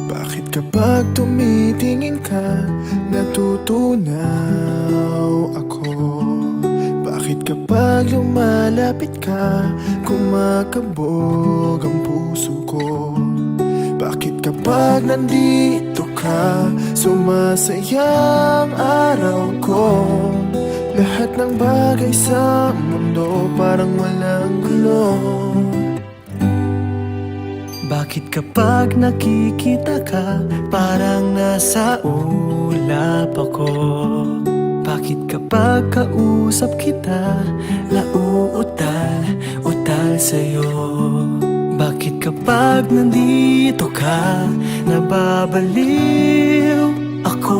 Bakit kapag tumitingin ka, natutunaw ako? Bakit kapag lumalapit ka, kumakabog ang puso ko? Bakit kapag nandito ka, sumasaya ang araw ko? Lahat ng bagay sa mundo parang walang gulo. Bakit kapag nakikita ka, parang nasa ulap ako? Bakit kapag kausap kita, nauutal sa'yo? Bakit kapag nandito ka, nababaliw ako?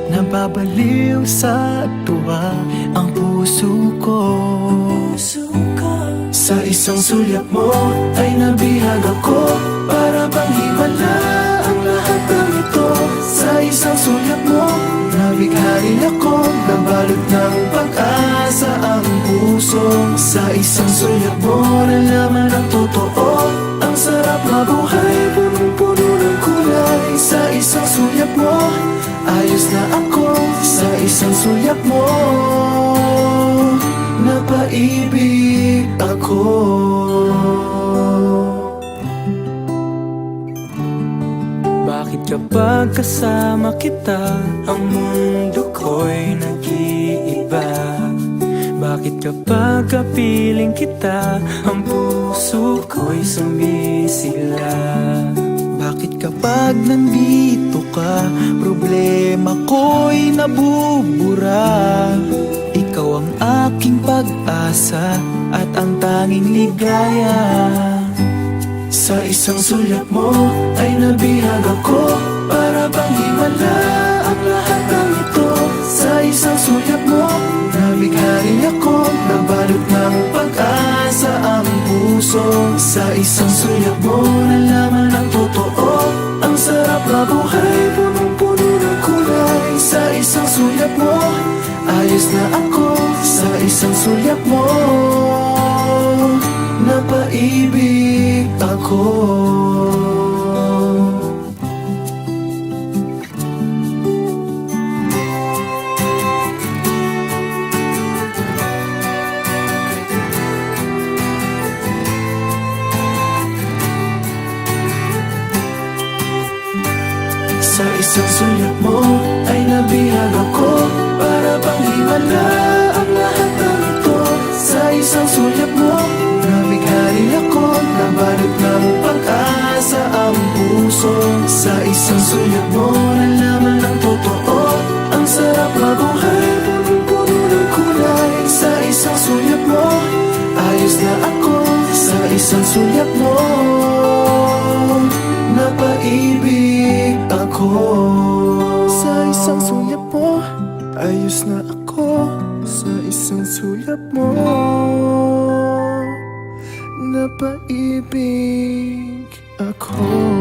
Nababaliw sa tuwa ang puso ko. Sa isang sulyap mo ay nabihag ako, para bang himala ang lahat ng ito. Sa isang sulyap mo, nabigharin ako, nabalot ng pag-asa ang puso. Sa isang sulyap mo, nalaman ang totoo, ang sarap mabuhay, punong-puno ng kulay. Sa isang sulyap mo, ayos na ako. Sa isang sulyap mo, napaibig ako. Bakit kapag kasama kita, ang mundo ko'y nag-iiba? Bakit kapag kapiling kita, ang puso ko'y sumisila? Bakit kapag nandito ka, problema ko'y nabubura? Ikaw ang aking pag-asa at ang tanging ligaya. Sa isang sulyap mo ay nabihag ako, para bang himala ang lahat ng ito. Sa isang sulyap mo, nabigharin ako, nabalot ng pag-asa ang puso. Sa isang sulyap mo, nalaman ang totoo, ang sarap mabuhay, punong-puno ng kulay. Sa isang sulyap mo, ayos na ako. Sa isang sulyap mo, napaibig ako. Sa isang sulyap mo ay nabihag ako, para bang himala ang lahat ng ito. Sa isang sulyap mo, nabigharin ako, nabalot ng pag-asa ang puso. Sa isang sulyap mo, nalaman ang totoo, ang sarap mabuhay, punong-puno ng kulay. Sa isang sulyap mo, ayos na ako. Sa isang sulyap mo, napaibig ako. Sa isang sulyap mo, ayos na ako. Sa isang sulyap mo, napaibig ako.